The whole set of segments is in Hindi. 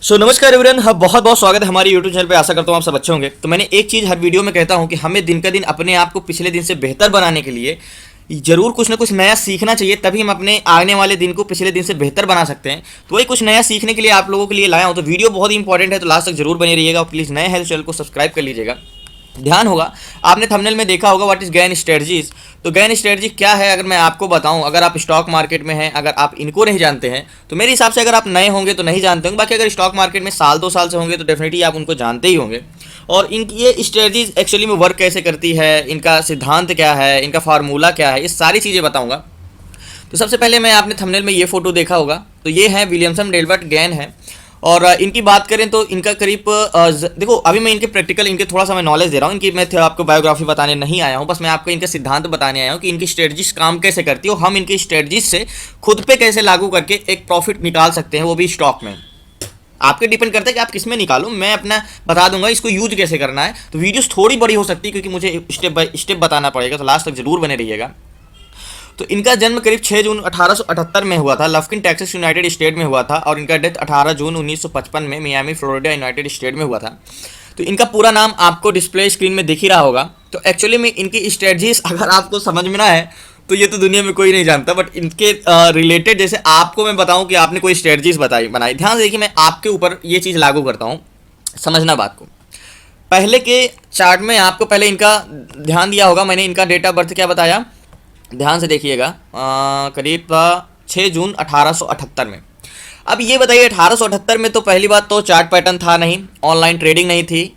नमस्कार एवरीवन, बहुत बहुत स्वागत है हमारे यूट्यूब चैनल पे। आशा करता हूँ आप सब अच्छे होंगे। तो मैंने एक चीज़ हर वीडियो में कहता हूँ कि हमें दिन का दिन अपने आप को पिछले दिन से बेहतर बनाने के लिए जरूर कुछ ना कुछ नया सीखना चाहिए, तभी हम अपने आने वाले दिन को पिछले दिन से बेहतर बना सकते हैं। तो वही कुछ नया सीखने के लिए आप लोगों के लिए लाया हूँ। तो वीडियो बहुत ही इंपॉर्टेंट है, तो लास्ट तक जरूर बने रहिएगा। और प्लीज़ नए हैं तो चैनल को सब्सक्राइब कर लीजिएगा। ध्यान होगा, आपने थंबनेल में देखा होगा व्हाट इज गैन स्ट्रेटजीज। तो गैन स्ट्रेटजी क्या है अगर मैं आपको बताऊं, अगर आप स्टॉक मार्केट में हैं, अगर आप इनको नहीं जानते हैं तो मेरे हिसाब से अगर आप नए होंगे तो नहीं जानते होंगे। बाकी अगर स्टॉक मार्केट में साल 2 साल से होंगे तो डेफिनेटली आप उनको जानते ही होंगे। और इनकी ये स्ट्रेटजीज एक्चुअली में वर्क कैसे करती है, इनका सिद्धांत क्या है, इनका फार्मूला क्या है, ये सारी चीज़ें बताऊँगा। तो सबसे पहले मैं आपने थंबनेल में ये फोटो देखा होगा, तो ये है विलियमसन डेल्बर्ट गैन है। और इनकी बात करें तो इनका करीब देखो, अभी मैं इनके प्रैक्टिकल इनके थोड़ा सा मैं नॉलेज दे रहा हूँ। इनकी मैं आपको बायोग्राफी बताने नहीं आया हूँ, बस मैं आपको इनके सिद्धांत बताने आया हूँ कि इनकी स्ट्रेटजीज काम कैसे करती है और हम इनकी स्ट्रेटजीज से खुद पे कैसे लागू करके एक प्रॉफिट निकाल सकते हैं, वो भी स्टॉक में। आपके डिपेंड करता है कि आप किस में निकालो, मैं अपना बता दूंगा इसको यूज कैसे करना है। तो वीडियोस थोड़ी बड़ी हो सकती है क्योंकि मुझे स्टेप बाय स्टेप बताना पड़ेगा, तो लास्ट तक जरूर बने रहिएगा। तो इनका जन्म करीब 6 जून 1878 में हुआ था, लफ्किन टेक्सास यूनाइटेड स्टेट में हुआ था। और इनका डेथ 18 जून 1955 में मियामी फ्लोरिडा यूनाइटेड स्टेट में हुआ था। तो इनका पूरा नाम आपको डिस्प्ले स्क्रीन में दिख ही रहा होगा। तो एक्चुअली में इनकी स्ट्रेटजीज अगर आपको समझ में ना है तो ये तो दुनिया में कोई नहीं जानता, बट इनके रिलेटेड जैसे आपको मैं बताऊं कि आपने कोई स्ट्रेटजीज बनाई, ध्यान से देखिए, मैं आपके ऊपर ये चीज़ लागू करता हूँ, समझना बात को। पहले के चार्ट में आपको पहले इनका ध्यान दिया होगा, मैंने इनका डेट ऑफ बर्थ क्या बताया, ध्यान से देखिएगा, करीब 6 जून 1878 में। अब ये बताइए 1878 में तो पहली बात तो चार्ट पैटर्न था नहीं, ऑनलाइन ट्रेडिंग नहीं थी,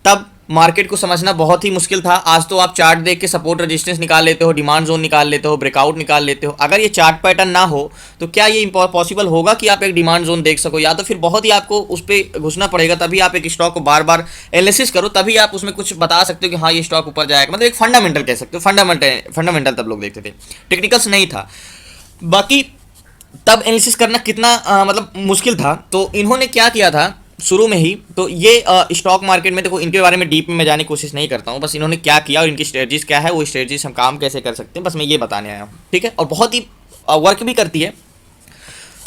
तब मार्केट को समझना बहुत ही मुश्किल था। आज तो आप चार्ट देख के सपोर्ट रेजिस्टेंस निकाल लेते हो, डिमांड जोन निकाल लेते हो, ब्रेकआउट निकाल लेते हो। अगर ये चार्ट पैटर्न ना हो तो क्या ये पॉसिबल होगा कि आप एक डिमांड जोन देख सको, या तो फिर बहुत ही आपको उस पर घुसना पड़ेगा, तभी आप एक स्टॉक को बार बार एनालिसिस करो, तभी आप उसमें कुछ बता सकते हो कि हाँ ये स्टॉक ऊपर जाएगा। मतलब एक फंडामेंटल कह सकते हो, फंडामेंटल तब लोग देखते थे, टेक्निकल्स नहीं था। बाकी तब एनालिसिस करना कितना मतलब मुश्किल था। तो इन्होंने क्या किया था शुरू में ही, तो ये स्टॉक मार्केट में देखो, इनके बारे में डीप में मैं जाने की कोशिश नहीं करता हूँ, बस इन्होंने क्या किया और इनकी स्ट्रेटजीज क्या है, वो स्ट्रेटजीज हम काम कैसे कर सकते हैं, बस मैं ये बताने आया हूँ, ठीक है। और बहुत ही वर्क भी करती है।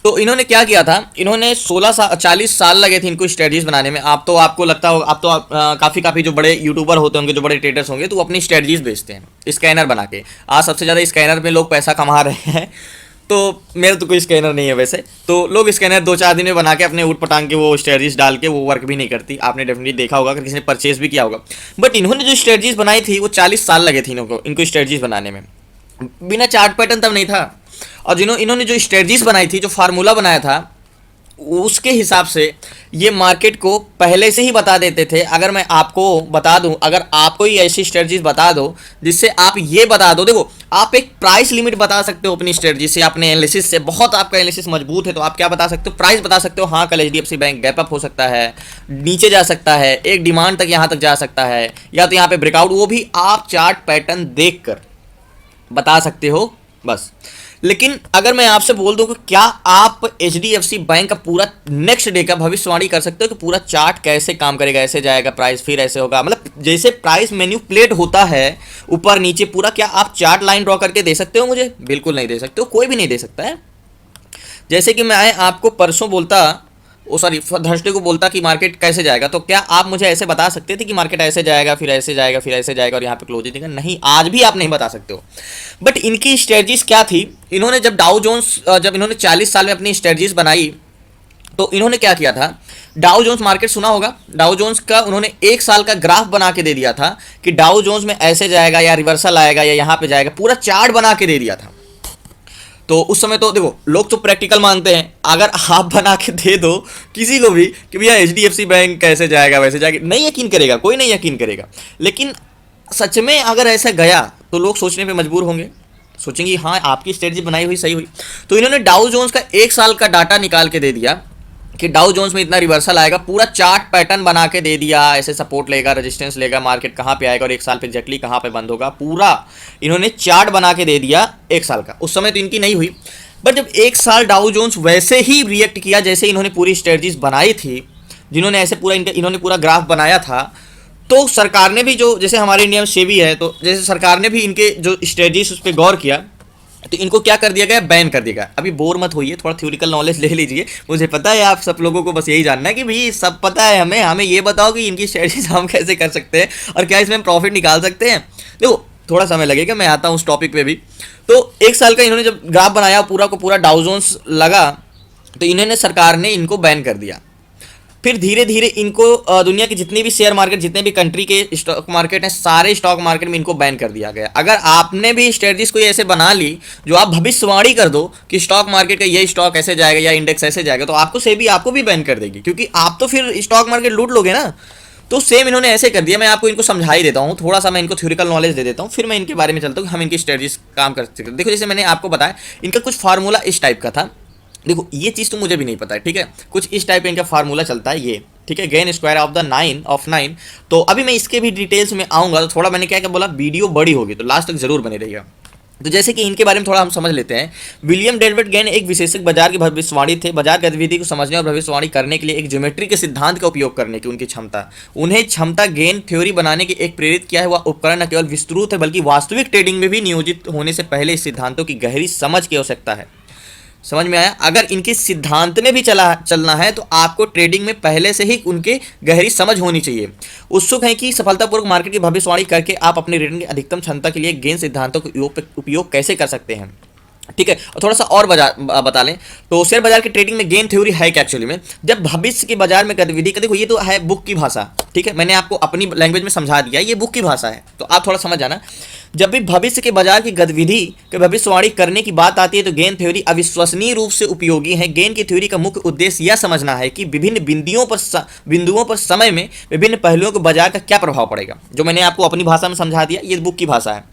तो इन्होंने क्या किया था, इन्होंने 40 साल लगे थे इनको स्ट्रेटजीज बनाने में। आप तो आपको लगता होगा, आप तो काफ़ी जो बड़े यूट्यूबर होते होंगे, जो बड़े ट्रेडर्स होंगे, तो वो अपनी स्ट्रेटजीज बेचते हैं स्कैनर बना के। आज सबसे ज़्यादा स्कैनर में लोग पैसा कमा रहे हैं। तो मेरा तो कोई स्कैनर नहीं है वैसे, तो लोग स्कैनर 2-4 दिन में बना के अपने ऊट पटांग के वो स्ट्रेटजीज डाल के, वो वर्क भी नहीं करती। आपने डेफिनेटली देखा होगा, अगर किसी ने परचेज भी किया होगा। बट इन्होंने जो स्ट्रेटजीज बनाई थी वो 40 साल लगे थे इनको स्ट्रेटजीज बनाने में। बिना चार्ट पैटर्न तब नहीं था। और इन्होंने जो स्ट्रेटजीज बनाई थी, जो फार्मूला बनाया था, उसके हिसाब से ये मार्केट को पहले से ही बता देते थे। अगर मैं आपको बता दूं, अगर आप कोई ऐसी स्ट्रेटजीज बता दो जिससे आप ये बता दो, देखो आप एक प्राइस लिमिट बता सकते हो अपनी स्ट्रेटजी से, अपने एनालिसिस से। बहुत आपका एनालिसिस मजबूत है तो आप क्या बता सकते हो, प्राइस बता सकते हो। हाँ, कल HDFC बैंक गैप अप हो सकता है, नीचे जा सकता है, एक डिमांड तक यहाँ तक जा सकता है, या तो यहाँ पे ब्रेकआउट, वो भी आप चार्ट पैटर्न देख कर बता सकते हो बस। लेकिन अगर मैं आपसे बोल दूं कि क्या आप HDFC बैंक का पूरा नेक्स्ट डे का भविष्यवाणी कर सकते हो कि पूरा चार्ट कैसे काम करेगा, ऐसे जाएगा प्राइस, फिर ऐसे होगा, मतलब जैसे प्राइस मैनिपुलेट होता है ऊपर नीचे पूरा, क्या आप चार्ट लाइन ड्रॉ करके दे सकते हो मुझे? बिल्कुल नहीं दे सकते हो, कोई भी नहीं दे सकता है। जैसे कि मैं आपको परसों बोलता, थर्सडे को बोलता कि मार्केट कैसे जाएगा, तो क्या आप मुझे ऐसे बता सकते थे कि मार्केट ऐसे जाएगा, फिर ऐसे जाएगा, फिर ऐसे जाएगा और यहाँ पे क्लोज देगा? नहीं, आज भी आप नहीं बता सकते हो। बट इनकी स्ट्रेटजीज क्या थी, इन्होंने जब डाउ जोन्स, जब इन्होंने 40 साल में अपनी स्ट्रेटजीज बनाई, तो इन्होंने क्या किया था, डाउ जोन्स मार्केट सुना होगा, डाउ जोन्स का उन्होंने 1 साल का ग्राफ बना के दे दिया था कि डाउ जोन्स में ऐसे जाएगा या रिवर्सल आएगा या यहाँ पे जाएगा, पूरा चार्ट बना के दे दिया था। तो उस समय तो देखो, लोग तो प्रैक्टिकल मानते हैं, अगर आप बना के दे दो किसी को भी कि भैया HDFC बैंक कैसे जाएगा वैसे जाएगा, नहीं यकीन करेगा, कोई नहीं यकीन करेगा। लेकिन सच में अगर ऐसा गया तो लोग सोचने पे मजबूर होंगे, सोचेंगे हाँ आपकी स्ट्रेटजी बनाई हुई सही हुई। तो इन्होंने डाउ जोन्स का 1 साल का डाटा निकाल के दे दिया कि डाउ जोन्स में इतना रिवर्सल आएगा, पूरा चार्ट पैटर्न बना के दे दिया, ऐसे सपोर्ट लेगा, रेजिस्टेंस लेगा, मार्केट कहाँ पे आएगा और 1 साल पे एग्जैक्टली कहाँ पे बंद होगा, पूरा इन्होंने चार्ट बना के दे दिया 1 साल का। उस समय तो इनकी नहीं हुई, बट जब 1 साल डाउ जोन्स वैसे ही रिएक्ट किया जैसे इन्होंने पूरी स्ट्रेटजीज बनाई थी, जिन्होंने ऐसे पूरा इन्होंने पूरा ग्राफ बनाया था, तो सरकार ने भी, जो जैसे हमारे इंडिया में सेबी है, तो जैसे सरकार ने भी इनके जो स्ट्रेटजीज उस पर गौर किया तो इनको क्या कर दिया गया, बैन कर दिया गया। अभी बोर मत होइए, थोड़ा थ्योरिकल नॉलेज ले लीजिए। मुझे पता है आप सब लोगों को बस यही जानना है कि भाई सब पता है हमें, हमें ये बताओ कि इनकी स्ट्रेटजीज हम कैसे कर सकते हैं और क्या इसमें प्रॉफिट निकाल सकते हैं। देखो थोड़ा समय लगेगा, मैं आता हूँ उस टॉपिक पे भी। तो 1 साल का इन्होंने जब ग्राफ बनाया पूरा को पूरा डाउ जोन्स लगा, तो इन्होंने सरकार ने इनको बैन कर दिया। फिर धीरे धीरे इनको दुनिया के जितने भी शेयर मार्केट, जितने भी कंट्री के स्टॉक मार्केट हैं, सारे स्टॉक मार्केट में इनको बैन कर दिया गया। अगर आपने भी स्ट्रेटजीज कोई ऐसे बना ली जो आप भविष्यवाणी कर दो कि स्टॉक मार्केट का ये स्टॉक ऐसे जाएगा या इंडेक्स ऐसे जाएगा, तो आपको सेबी आपको भी बैन कर देगी, क्योंकि आप तो फिर स्टॉक मार्केट लूट लोगे ना। तो सेम इन्होंने ऐसे कर दिया। मैं आपको इनको समझा ही देता हूँ, थोड़ा सा मैं इनको थ्योरिकल नॉलेज दे देता हूँ, फिर मैं इनके बारे में चलता हूँ कि हम इनकी स्ट्रेटजीज काम कर सकते हैं। देखो जैसे मैंने आपको बताया, इनका कुछ फार्मूला इस टाइप का था। देखो ये चीज़ तो मुझे भी नहीं पता है, ठीक है। कुछ इस टाइप का इनका फार्मूला चलता है ये, ठीक है, गेन स्क्वायर ऑफ द 9 तो अभी मैं इसके भी डिटेल्स में आऊँगा। तो थोड़ा मैंने क्या क्या बोला, वीडियो बड़ी होगी तो लास्ट तक जरूर बने रहिएगा। तो जैसे कि इनके बारे में थोड़ा हम समझ लेते हैं। विलियम डेविड गेन एक विशेषज्ञ बाजार की भविष्यवाणी थे। बाजार गतिविधि को समझने और भविष्यवाणी करने के लिए एक ज्योमेट्री के सिद्धांत का उपयोग करने की उनकी क्षमता, उन्हें क्षमता गेन थ्योरी बनाने की एक प्रेरित किया है। वह उपकरण न केवल विस्तृत है बल्कि वास्तविक ट्रेडिंग में भी नियोजित होने से पहले इस सिद्धांतों की गहरी समझ की आवश्यकता है। समझ में आया? अगर इनके सिद्धांत में भी चलना है तो आपको ट्रेडिंग में पहले से ही उनके गहरी समझ होनी चाहिए। उत्सुक है कि सफलतापूर्वक मार्केट की भविष्यवाणी करके आप अपने रिटर्न की अधिकतम क्षमता के लिए गेन सिद्धांतों का उपयोग कैसे कर सकते हैं, ठीक है। और थोड़ा सा और बता लें तो शेयर बाजार की ट्रेडिंग में गेम थ्योरी है क्या एक्चुअली में। जब भविष्य के बाजार में गतिविधि का, देखो ये तो है बुक की भाषा, ठीक है, मैंने आपको अपनी लैंग्वेज में समझा दिया, ये बुक की भाषा है, तो आप थोड़ा समझ जाना। जब भी भविष्य के बाजार की गतिविधि की भविष्यवाणी करने की बात आती है तो गेन थ्योरी अविश्वसनीय रूप से उपयोगी है। गेन की थ्योरी का मुख्य उद्देश्य यह समझना है कि विभिन्न बिंदुओं पर समय में विभिन्न पहलुओं को बाजार का क्या प्रभाव पड़ेगा। जो मैंने आपको अपनी भाषा में समझा दिया, ये बुक की भाषा है,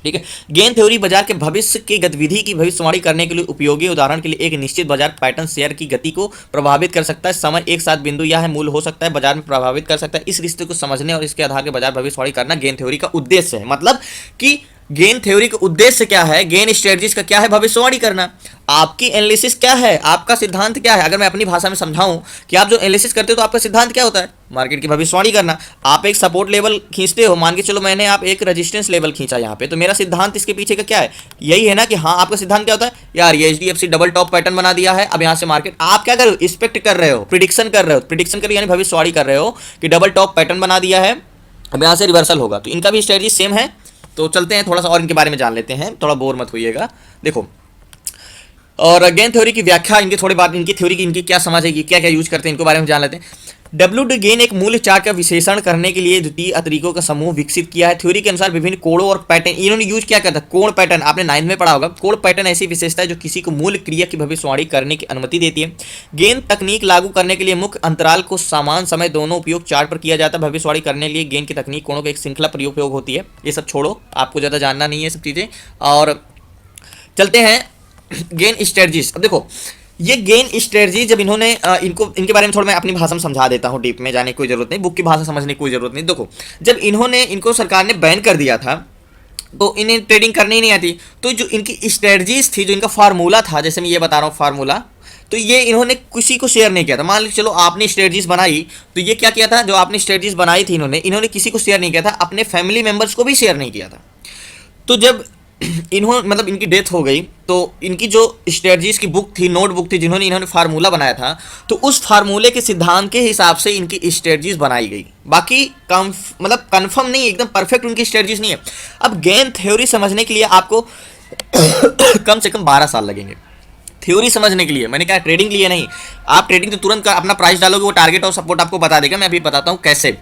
ठीक है। गेन थ्योरी बाजार के भविष्य की गतिविधि की भविष्यवाणी करने के लिए उपयोगी। उदाहरण के लिए एक निश्चित बाजार पैटर्न शेयर की गति को प्रभावित कर सकता है। समय एक साथ बिंदु या है मूल्य हो सकता है, बाजार में प्रभावित कर सकता है। इस रिश्ते को समझने और इसके आधार पर बाजार भविष्यवाणी करना गेन थ्योरी का उद्देश्य है। मतलब कि गेन थ्योरी का उद्देश्य क्या है, गेन स्ट्रेटजीज का क्या है, भविष्यवाणी करना। आपकी एनालिसिस क्या है, आपका सिद्धांत क्या है। अगर मैं अपनी भाषा में समझाऊं कि आप जो एनालिसिस करते हो तो आपका सिद्धांत क्या होता है, मार्केट की भविष्यवाणी करना। आप एक सपोर्ट लेवल खींचते हो, मान के चलो मैंने आप एक रेजिस्टेंस लेवल खींचा यहाँ पे, तो मेरा सिद्धांत इसके पीछे का क्या है, यही है ना कि हाँ आपका सिद्धांत क्या होता है, यार ये HDFC डबल टॉप पैटर्न बना दिया है, अब यहाँ से मार्केट, आप क्या कर रहे हो, एक्सपेक्ट कर रहे हो, प्रिडिक्शन कर रहे हो, प्रिडिक्शन कर यानी भविष्यवाणी कर रहे हो कि डबल टॉप पैटर्न बना दिया है, अब यहाँ से रिवर्सल होगा। तो इनका भी स्ट्रेटजी सेम है। तो चलते हैं थोड़ा सा और इनके बारे में जान लेते हैं, थोड़ा बोर मत होइएगा। देखो और गेन थ्योरी की व्याख्या, इनके थोड़ी बात, इनकी थ्योरी की इनकी क्या समझ है, क्या क्या यूज करते हैं, इनको बारे में जान लेते हैं। WD गेन एक मूल्य चार्ट का विश्लेषण करने के लिए द्वितीय तरीकों का समूह विकसित किया है। थ्योरी के अनुसार विभिन्न कोणों और पैटर्न, इन्होंने यूज क्या करता है, कोण पैटर्न, आपने 9th में पढ़ा होगा। कोण पैटर्न ऐसी विशेषता है जो किसी को मूल्य क्रिया की भविष्यवाणी करने की अनुमति देती है। गेन तकनीक लागू करने के लिए मुख्य अंतराल को समान समय दोनों उपयोग चार्ट पर किया जाता है। भविष्यवाणी करने के लिए गेन की तकनीक कोणों की एक श्रृंखला प्रयोग होती है। ये सब छोड़ो, आपको ज़्यादा जानना नहीं है सब चीज़ें, और चलते हैं गेन स्ट्रेटजीज। अब देखो ये गेन स्ट्रेटजी जब इन्होंने इनके बारे में थोड़ा मैं अपनी भाषा में समझा देता हूँ, डीप में जाने की कोई जरूरत नहीं, बुक की भाषा समझने की कोई जरूरत नहीं। देखो जब इनको सरकार ने बैन कर दिया था तो इन्हें ट्रेडिंग करनी ही नहीं आती, तो जो इनकी स्ट्रेटजीज थी, जो इनका फार्मूला था, जैसे मैं ये बता रहा हूँ फार्मूला, तो ये इन्होंने किसी को शेयर नहीं किया था। मान लीजिए चलो आपने स्ट्रेटजीज बनाई, तो ये क्या किया था, जो आपने स्ट्रेटजीज बनाई थी इन्होंने किसी को शेयर नहीं किया था, अपने फैमिली मेम्बर्स को भी शेयर नहीं किया था। तो जब मतलब इनकी डेथ हो गई तो इनकी जो स्ट्रेटजीज की बुक थी, नोटबुक थी, इन्होंने फार्मूला बनाया था, तो उस फार्मूले के सिद्धांत के हिसाब से इनकी स्ट्रेटजीज बनाई गई। बाकी मतलब कंफर्म नहीं, एकदम परफेक्ट उनकी स्ट्रेटजीज नहीं है। अब गेन थ्योरी समझने के लिए आपको कम से कम 12 साल लगेंगे थ्योरी समझने के लिए। मैंने कहा ट्रेडिंग लिए नहीं, आप ट्रेडिंग तो तुरंत अपना प्राइस डालोगे, वो टारगेट और सपोर्ट आपको बता देगा। मैं अभी बताता हूँ कैसे।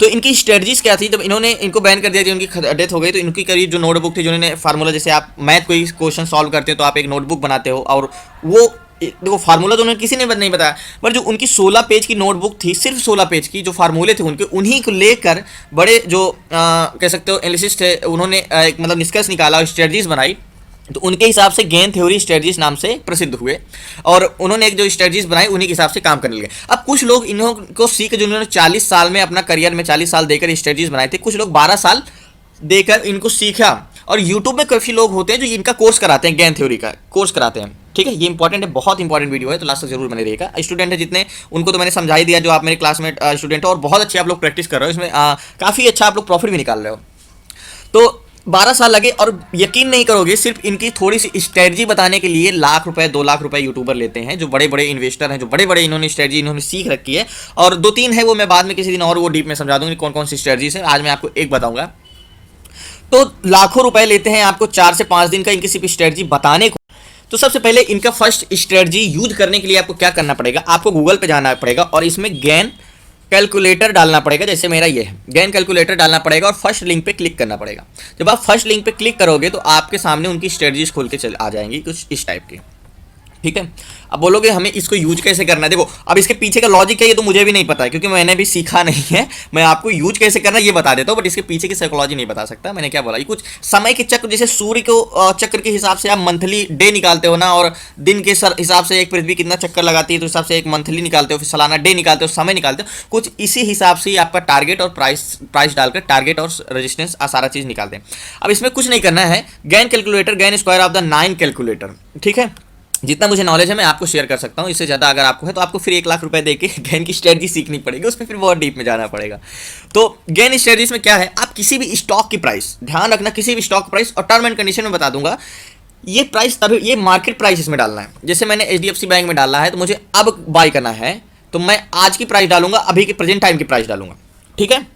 तो इनकी स्ट्रेटजीज क्या थी, जब इनको बैन कर दिया, उनकी डेथ हो गई, तो इनकी करीब जो नोटबुक थी, जिन्होंने फार्मूला, जैसे आप मैथ कोई क्वेश्चन सॉल्व करते हो तो आप एक नोटबुक बनाते हो, और वो देखो फार्मूला तो उन्होंने किसी ने नहीं बताया, पर जो उनकी 16 पेज की नोटबुक थी, सिर्फ 16 पेज की, जो फार्मूले थे उनके, उन्हीं को लेकर बड़े जो कह सकते हो एनालिसिस्ट थे, उन्होंने एक मतलब निष्कर्ष निकाला और स्ट्रेटजीज बनाई। तो उनके हिसाब से गेन थ्योरी स्ट्रेटजीज नाम से प्रसिद्ध हुए, और उन्होंने एक जो स्ट्रेटजीज बनाई उन्हीं के हिसाब से काम करने लगे। अब कुछ लोग इनको सीख, जो उन्होंने 40 साल में अपना करियर में 40 साल देकर स्ट्रेटजीज बनाए थे, कुछ लोग 12 साल देकर इनको सीखा। और यूट्यूब में काफ़ी लोग होते हैं जो इनका कोर्स कराते हैं, गेन थ्योरी का कोर्स कराते हैं, ठीक है। ये इंपॉर्टेंट है, बहुत इंपॉर्टेंट वीडियो है, तो लास्ट तक जरूर बने रहिएगा। स्टूडेंट है जितने, उनको तो मैंने समझा ही दिया, जो आप मेरे क्लासमेट स्टूडेंट हो, और बहुत अच्छे आप लोग प्रैक्टिस कर रहे हो, इसमें काफ़ी अच्छा आप लोग प्रॉफिट भी निकाल रहे हो। तो 12 साल लगे, और यकीन नहीं करोगे, सिर्फ इनकी थोड़ी सी स्ट्रेटजी बताने के लिए लाख रुपए 2 लाख रुपए यूट्यूबर लेते हैं, जो बड़े बड़े इन्वेस्टर हैं, जो बड़े बड़े इन्होंने स्ट्रेटजी इन्होंने सीख रखी है। और 2-3 है, वो मैं बाद में किसी दिन और वो डीप में समझा दूंगी कौन कौन सी स्ट्रेटजीज है। आज मैं आपको एक बताऊंगा। तो लाखों रुपए लेते हैं आपको 4 से 5 दिन का इनकी सिर्फ स्ट्रेटजी बताने को। तो सबसे पहले इनका फर्स्ट स्ट्रेटजी यूज करने के लिए आपको क्या करना पड़ेगा, आपको गूगल पे जाना पड़ेगा और इसमें गेन कैलकुलेटर डालना पड़ेगा। जैसे मेरा ये है, गेन कैलकुलेटर डालना पड़ेगा और फर्स्ट लिंक पे क्लिक करना पड़ेगा। जब आप फर्स्ट लिंक पे क्लिक करोगे तो आपके सामने उनकी स्ट्रेटजीज खोल के चल आ जाएंगी कुछ इस टाइप की, ठीक है। अब बोलोगे हमें इसको यूज कैसे करना है। देखो, अब इसके पीछे का लॉजिक है ये तो मुझे भी नहीं पता है, क्योंकि मैंने भी सीखा नहीं है। मैं आपको यूज कैसे करना है ये बता देता हूँ, बट इसके पीछे की साइकोलॉजी नहीं बता सकता। मैंने क्या बोला, ये कुछ समय के चक्र, जैसे सूर्य को चक्र के हिसाब से आप मंथली डे निकालते हो ना, और दिन के हिसाब से एक पृथ्वी कितना चक्कर लगाती है, तो हिसाब से एक मंथली निकालते हो, फिर सालाना डे निकालते हो, समय निकालते हो। कुछ इसी हिसाब से आपका टारगेट और प्राइस डालकर टारगेट और रेजिस्टेंस सारा चीज निकालते हैं। अब इसमें कुछ नहीं करना है, gain calculator, gain square of the 9 calculator, ठीक है। जितना मुझे नॉलेज है मैं आपको शेयर कर सकता हूँ, इससे ज़्यादा अगर आपको है तो आपको फिर 1 लाख रुपए देके गेन की स्ट्रेटजी सीखनी पड़ेगी, उसमें फिर बहुत डीप में जाना पड़ेगा। तो गेन स्ट्रेटजीज में क्या है, आप किसी भी स्टॉक की प्राइस, ध्यान रखना, किसी भी स्टॉक प्राइस, और टर्म एंड कंडीशन में बता दूंगा, ये प्राइस तभी, ये मार्केट प्राइस इसमें डालना है। जैसे मैंने HDFC बैंक में डालना है तो मुझे अब बाय करना है, तो मैं आज की प्राइस डालूंगा, अभी के प्रेजेंट टाइम की प्राइस डालूंगा, ठीक है।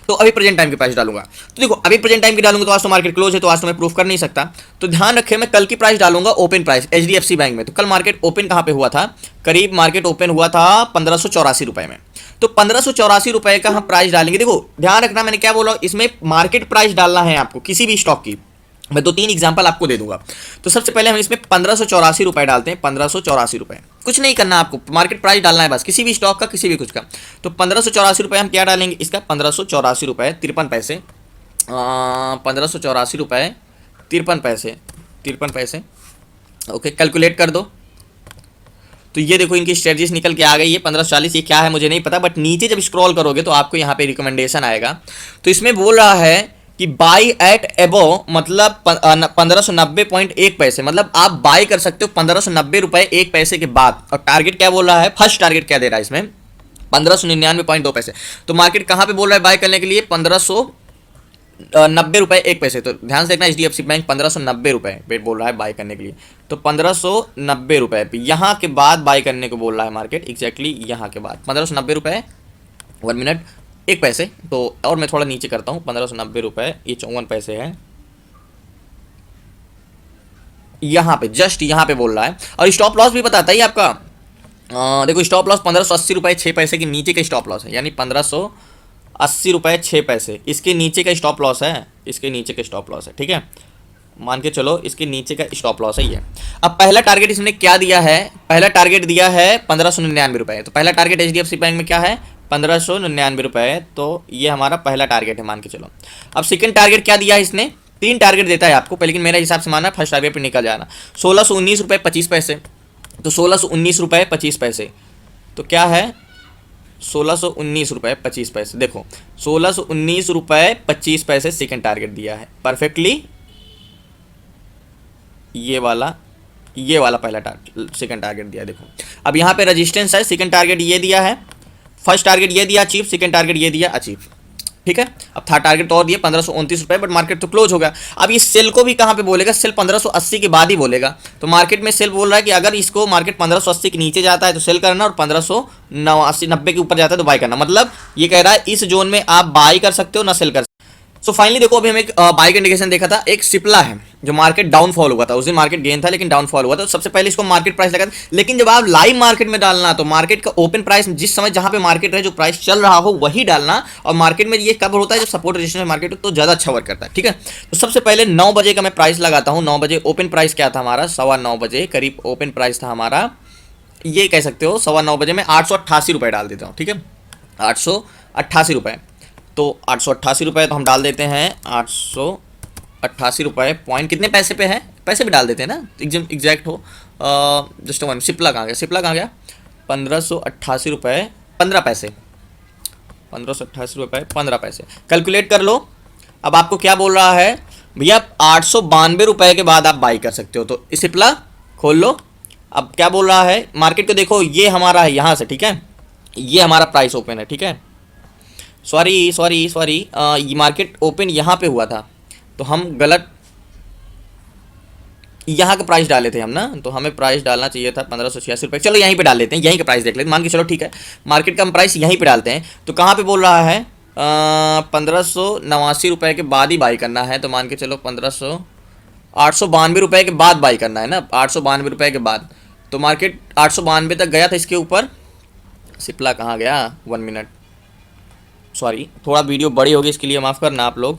तो अभी प्रेजेंट टाइम की प्राइस डालूंगा, तो देखो अभी प्रेजेंट टाइम की डालूंगा तो आज तो मार्केट क्लोज है, तो आज तो मैं प्रूफ कर नहीं सकता। तो ध्यान रखें, मैं कल की प्राइस डालूंगा ओपन प्राइस HDFC बैंक में। तो कल मार्केट ओपन कहां पे हुआ था, करीब मार्केट ओपन हुआ था 1584 रुपए में। तो 1584 रुपए का हम प्राइस डालेंगे। देखो ध्यान रखना, मैंने क्या बोला, इसमें मार्केट प्राइस डालना है आपको किसी भी स्टॉक की। मैं 2-3 एग्जांपल आपको दे दूंगा। तो सबसे पहले हम इसमें 1584 रुपए डालते हैं, 1584 रुपए। कुछ नहीं करना, आपको मार्केट प्राइस डालना है बस, किसी भी स्टॉक का, किसी भी कुछ का। तो 1584 रुपए हम क्या डालेंगे, इसका 1584 रुपए 53 पैसे, 1584 रुपए 53 पैसे। ओके, कैलकुलेट कर दो। तो ये देखो इनकी स्ट्रेटजीज निकल के आ गई है 1540। ये क्या है मुझे नहीं पता, बट नीचे जब स्क्रॉल करोगे तो आपको यहाँ पे रिकमेंडेशन आएगा। तो इसमें बोल रहा है कि बाई एट एबो, मतलब 1590.1 पैसे, मतलब आप बाई कर सकते हो 1590 रुपए 1 पैसे के बाद। और टारगेट क्या बोल रहा है, फर्स्ट टारगेट क्या दे रहा है इसमें, 1599.2 पैसे। तो मार्केट कहां पे बोल रहा है बाय करने के लिए, 1590 रुपए 1 पैसे। तो ध्यान से देखना, HDFC बैंक 1590 रुपए बोल रहा है बाय करने के लिए। तो 1590 रुपए पे यहाँ के बाद बाय करने को बोल रहा है मार्केट, एग्जैक्टली यहाँ के बाद 1590 रुपए 1 मिनट 1 पैसे। तो और मैं थोड़ा नीचे करता हूँ, 1590 रुपए ये 54 पैसे है, यहाँ पे जस्ट यहाँ पे बोल रहा है। और स्टॉप लॉस भी बताता है आपका। देखो स्टॉप लॉस 1580 रुपए 6 पैसे के नीचे का स्टॉप लॉस है, यानी 1580 रुपए 6 पैसे इसके नीचे का स्टॉप लॉस है, इसके नीचे का स्टॉप लॉस है, ठीक है। मान के चलो इसके नीचे का स्टॉप लॉस है ये। अब पहला टारगेट इसने क्या दिया है, पहला टारगेट दिया है 1599 रुपए। तो पहला टारगेट HDFC बैंक में क्या है, 1599 रुपए। तो ये हमारा पहला टारगेट है मान के चलो। अब सेकंड टारगेट क्या दिया है इसने, 3 टारगेट देता है आपको, लेकिन मेरे हिसाब से माना फर्स्ट टारगेट पे निकल जाना, 1619 रुपए 25 पैसे। तो 1619 रुपए 25 पैसे, तो क्या है 1619 रुपए 25 पैसे। देखो 1619 रुपए 25 पैसे सेकंड टारगेट दिया है परफेक्टली। ये वाला पहला सेकंड टारगेट दिया। देखो अब यहाँ पे रेजिस्टेंस है, सेकंड टारगेट ये दिया है, फर्स्ट टारगेट ये दिया अचीव, सेकंड टारगेट ये दिया अचीव, ठीक है। अब थर्ड टारगेट तो और दिया 1529 रुपए, बट मार्केट तो क्लोज हो गया। अब ये सेल को भी कहाँ पे बोलेगा, सेल 1580 के बाद ही बोलेगा। तो मार्केट में सेल बोल रहा है कि अगर इसको मार्केट 1580 के नीचे जाता है तो सेल करना, और 1590 के ऊपर जाता है तो बाय करना। मतलब ये कह रहा है इस जोन में आप बाय कर सकते हो ना सेल कर। सो फाइनली देखो अभी हम एक बाय का इंडिकेशन देखा था, एक सिप्ला है जो मार्केट डाउनफॉल हुआ था, उस दिन मार्केट गेन था लेकिन डाउनफॉल हुआ था। तो सबसे पहले इसको मार्केट प्राइस लगा था, लेकिन जब आप लाइव मार्केट में डालना तो मार्केट का ओपन प्राइस, जिस समय जहां पे मार्केट है जो प्राइस चल रहा हो वही डालना। और मार्केट में ये कब होता है, जब सपोर्ट रेजिस्टेंस मार्केट तो ज्यादा अच्छा वर्क करता है, ठीक है। तो सबसे पहले 9 बजे का मैं प्राइस लगाता हूँ। 9 बजे ओपन प्राइस क्या था हमारा, 9:15 बजे करीब ओपन प्राइस था हमारा, ये कह सकते हो 9:15 बजे में 888 रुपए डाल देता हूँ, ठीक है, 888 रुपए। तो 888 रुपए तो हम डाल देते हैं, 888 रुपए पॉइंट कितने पैसे पे है, पैसे भी डाल देते हैं ना, एकदम एग्जैक्ट हो। जस्ट वन, सिप्ला कहाँ गया 1588 रुपए 15 पैसे, 1588 रुपए 15 पैसे। कैलकुलेट कर लो। अब आपको क्या बोल रहा है भैया, 892 रुपए के बाद आप बाई कर सकते हो। तो सिप्ला खोल लो। अब क्या बोल रहा है, मार्केट को देखो, ये हमारा है यहाँ से, ठीक है, ये हमारा प्राइस ओपन है, ठीक है। सॉरी ये मार्केट ओपन यहाँ पे हुआ था तो हम गलत यहाँ का प्राइस डाले थे हम ना, तो हमें प्राइस डालना चाहिए था 1586 रुपये। चलो यहीं पे डाल लेते हैं, यहीं का प्राइस देख लेते हैं, मान के चलो ठीक है मार्केट का हम प्राइस यहीं पे डालते हैं। तो कहाँ पे बोल रहा है 1589 रुपये के बाद ही बाई करना है, तो मान के चलो 892 रुपये के बाद बाई करना है ना, 892 रुपये के बाद। तो मार्केट 892 तक गया था इसके ऊपर। सिप्ला कहाँ गया, 1 मिनट, सॉरी थोड़ा वीडियो बड़ी होगी इसके लिए माफ़ करना आप लोग।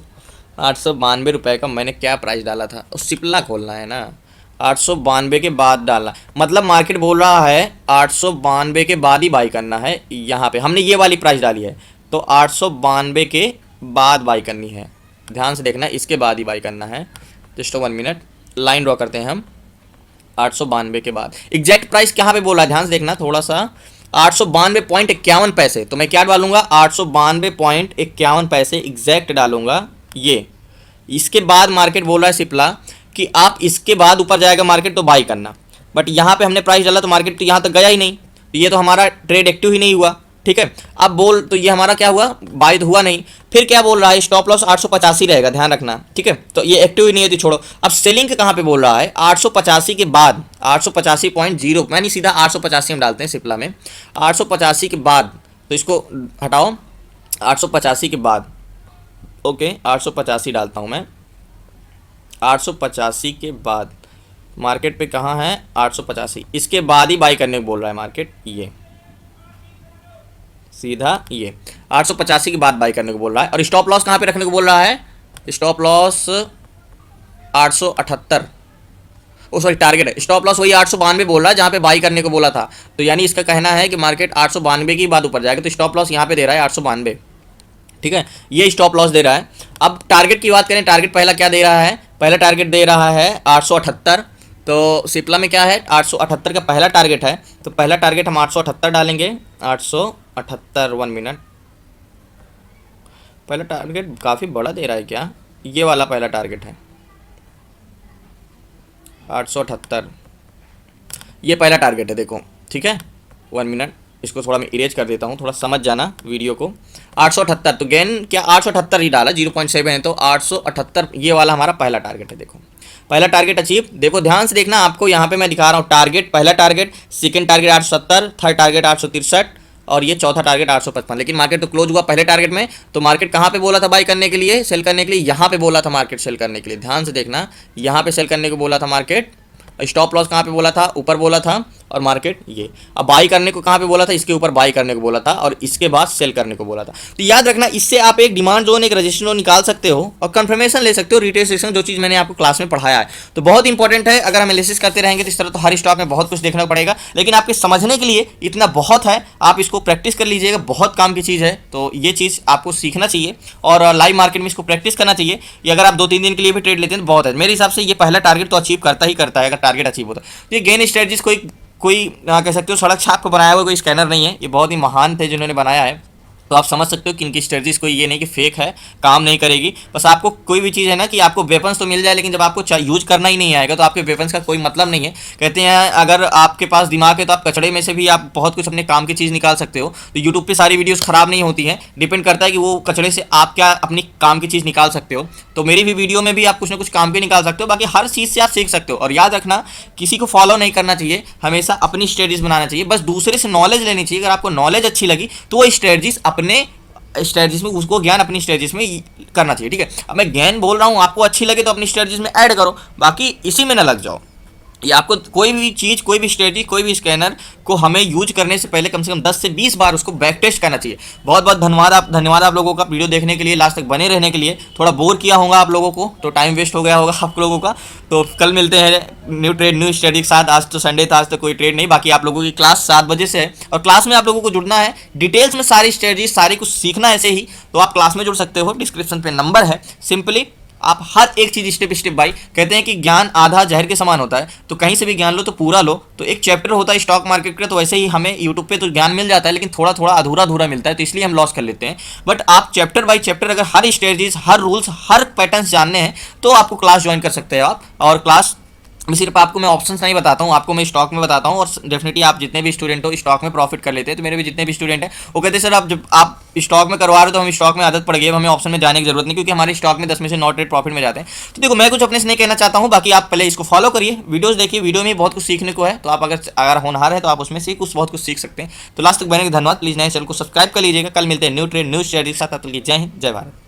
892 रुपये का मैंने क्या प्राइस डाला था, और सिप्ला खोलना है ना, 892 के बाद डालना, मतलब मार्केट बोल रहा है 892 के बाद ही बाई करना है। यहाँ पे हमने ये वाली प्राइस डाली है, तो 892 के बाद बाई करनी है, ध्यान से देखना, इसके बाद ही बाई करना है। जस्ट 1 मिनट, लाइन ड्रॉ करते हैं हम। 892 के बाद एग्जैक्ट प्राइस कहाँ पे बोला, ध्यान से देखना थोड़ा सा, 892.51 पैसे। तो मैं क्या डालूंगा, 892.51 पैसे एग्जैक्ट डालूंगा ये। इसके बाद मार्केट बोल रहा है सिप्ला कि आप इसके बाद ऊपर जाएगा मार्केट तो बाई करना, बट यहाँ पे हमने प्राइस डाला तो मार्केट तो यहाँ तक गया ही नहीं, तो ये तो हमारा ट्रेड एक्टिव ही नहीं हुआ, ठीक है। अब बोल तो ये हमारा क्या हुआ, बाई तो हुआ नहीं। फिर क्या बोल रहा है, स्टॉप लॉस 885 रहेगा, ध्यान रखना, ठीक है। तो ये एक्टिव ही नहीं है तो छोड़ो। अब सेलिंग के कहाँ पे बोल रहा है, 885 के बाद, 885.0, मैंने सीधा 885 हम डालते हैं सिप्ला में, 885 के बाद, तो इसको हटाओ, 885 के बाद, ओके 885 डालता हूँ मैं। 885 के बाद मार्केट पे कहाँ है, 885, इसके बाद ही बाई करने को बोल रहा है मार्केट, ये सीधा ये 885 के बाद बाई करने को बोल रहा है। और स्टॉप लॉस कहाँ पे रखने को बोल रहा है, स्टॉप लॉस 878, ओ सॉरी टारगेट है, स्टॉप लॉस वही 892 बोल रहा है जहाँ पे बाई करने को बोला था। तो यानी इसका कहना है कि मार्केट 892 की बाद ऊपर जाएगा, तो स्टॉप लॉस यहाँ पे दे रहा है 892, ठीक है, ये स्टॉप लॉस दे रहा है। अब टारगेट की बात करें, टारगेट पहला क्या दे रहा है, पहला टारगेट दे रहा है 878। तो सिप्ला में क्या है, 878 का पहला टारगेट है, तो पहला टारगेट हम 878 डालेंगे, 878, 1 मिनट, पहला टारगेट काफ़ी बड़ा दे रहा है क्या, ये वाला पहला टारगेट है 878, ये पहला टारगेट है देखो, ठीक है। 1 मिनट, इसको थोड़ा मैं इरेज कर देता हूँ, थोड़ा समझ जाना वीडियो को। 878, तो गेन क्या 878 ही डाला, 0.7 है, तो 878 ये वाला हमारा पहला टारगेट है। देखो पहला टारगेट अचीव, देखो ध्यान से देखना, आपको यहाँ पे मैं दिखा रहा हूँ टारगेट, पहला target, second target 870, third target 863, और ये चौथा टारगेट 855। लेकिन मार्केट तो क्लोज हुआ पहले टारगेट में, तो मार्केट कहाँ पे बोला था बाई करने के लिए, सेल करने के लिए, यहाँ पे बोला था मार्केट सेल करने के लिए, ध्यान से देखना, यहाँ पे सेल करने को बोला था मार्केट। स्टॉप लॉस कहाँ पे बोला था, ऊपर बोला था, और मार्केट ये। अब बाई करने को कहाँ पे बोला था, इसके ऊपर बाई करने को बोला था, और इसके बाद सेल करने को बोला था। तो याद रखना, इससे आप एक डिमांड जोन, एक रजिस्टर जोन निकाल सकते हो और कंफर्मेशन ले सकते हो, रिटेल सेक्शन, जो चीज़ मैंने आपको क्लास में पढ़ाया है। तो बहुत इंपॉर्टेंट है, अगर हम एनालिसिस करते रहेंगे तो इस तरह तो हर स्टॉक में बहुत कुछ देखना पड़ेगा, लेकिन आपके समझने के लिए इतना बहुत है, आप इसको प्रैक्टिस कर लीजिएगा, बहुत काम की चीज़ है। तो ये चीज़ आपको सीखना चाहिए और लाइव मार्केट में इसको प्रैक्टिस करना चाहिए। ये अगर आप 2-3 दिन के लिए भी ट्रेड लेते हैं तो बहुत है, मेरे हिसाब से ये पहला टारगेट तो अचीव करता ही करता है, अगर टारगेट अचीव होता है। ये गेन स्ट्रेटजीज कोई कह सकते हो सड़क छाप को बनाया हुआ कोई स्कैनर नहीं है, ये बहुत ही महान थे जिन्होंने बनाया है। तो आप समझ सकते हो कि इनकी स्ट्रेटजीज कोई ये नहीं कि फेक है, काम नहीं करेगी। बस आपको कोई भी चीज़ है ना कि आपको वेपन्स तो मिल जाए, लेकिन जब आपको यूज करना ही नहीं आएगा तो आपके वेपन्स का कोई मतलब नहीं है। कहते हैं अगर आपके पास दिमाग है तो आप कचड़े में से भी आप बहुत कुछ अपने काम की चीज़ निकाल सकते हो। तो यूट्यूब पे सारी वीडियोस खराब नहीं होती हैं, डिपेंड करता है कि वो कचड़े से आप क्या अपनी काम की चीज़ निकाल सकते हो। तो मेरी भी वीडियो में भी आप कुछ ना कुछ काम के निकाल सकते हो, बाकी हर चीज़ से आप सीख सकते हो। और याद रखना, किसी को फॉलो नहीं करना चाहिए, हमेशा अपनी स्ट्रेटजीज बनाना चाहिए, बस दूसरे से नॉलेज लेनी चाहिए। अगर आपको नॉलेज अच्छी लगी तो वो स्ट्रेटजीज अपने स्ट्रेटजीज में, उसको ज्ञान अपनी स्ट्रेटजीज में करना चाहिए, ठीक है। अब मैं ज्ञान बोल रहा हूँ, आपको अच्छी लगे तो अपनी स्ट्रेटजीज में ऐड करो, बाकी इसी में ना लग जाओ। ये आपको कोई भी चीज़, कोई भी स्ट्रेटजी, कोई भी स्कैनर को हमें यूज करने से पहले कम से कम 10 से 20 बार उसको बैक टेस्ट करना चाहिए। बहुत बहुत धन्यवाद आप लोगों का वीडियो देखने के लिए, लास्ट तक बने रहने के लिए। थोड़ा बोर किया होगा आप लोगों को, तो टाइम वेस्ट हो गया होगा आप लोगों का। तो कल मिलते हैं न्यू ट्रेड, न्यू स्ट्रेटजी के साथ। आज तो संडे था, आज तो कोई ट्रेड नहीं, बाकी आप लोगों की क्लास 7 बजे से है, और क्लास में आप लोगों को जुड़ना है, डिटेल्स में सारी स्ट्रेटजी, सारी कुछ सीखना है ऐसे ही। तो आप क्लास में जुड़ सकते हो, डिस्क्रिप्शन पे नंबर है, सिंपली आप हर एक चीज़ स्टेप स्टेप बाई। कहते हैं कि ज्ञान आधा जहर के समान होता है, तो कहीं से भी ज्ञान लो तो पूरा लो। तो एक चैप्टर होता है स्टॉक मार्केट का, तो वैसे ही हमें यूट्यूब पे तो ज्ञान मिल जाता है, लेकिन थोड़ा थोड़ा अधूरा अधूरा मिलता है, तो इसलिए हम लॉस कर लेते हैं। बट आप चैप्टर बाई चैप्टर अगर हर स्ट्रेटजीज, हर रूल्स, हर पैटर्न्स जानने हैं तो आपको क्लास ज्वाइन कर सकते हैं आप। और क्लास मैं सिर्फ आपको मैं ऑप्शंस नहीं बताता हूँ, आपको मैं स्टॉक में बताता हूँ। और डेफिनेटली आप जितने भी स्टूडेंट हो स्टॉक में प्रॉफिट कर लेते हैं। तो मेरे भी जितने भी स्टूडेंट हैं वो कहते हैं सर आप जब आप स्टॉक में करवा रहे हो तो हम स्टॉक में आदत पड़ गई है, हमें ऑप्शन में जाने की जरूरत नहीं, क्योंकि हमारे स्टॉक में 10 में से 9 ट्रेड प्रॉफिट में जाते हैं। तो देखो मैं कुछ अपने से नहीं कहना चाहता हूँ, बाकी आप पहले इसको फॉलो करिए, वीडियोस देखिए, वीडियो में बहुत कुछ सीखने को है। तो आप अगर होनहार है तो आप उसमें से कुछ बहुत कुछ सीख सकते हैं। तो लास्ट तक बने धन्यवाद। प्लीज नए चैनल को सब्सक्राइब कर लीजिएगा। कल मिलते हैं न्यू ट्रेड न्यूज शेयर के साथ। जय हिंद, जय भारत।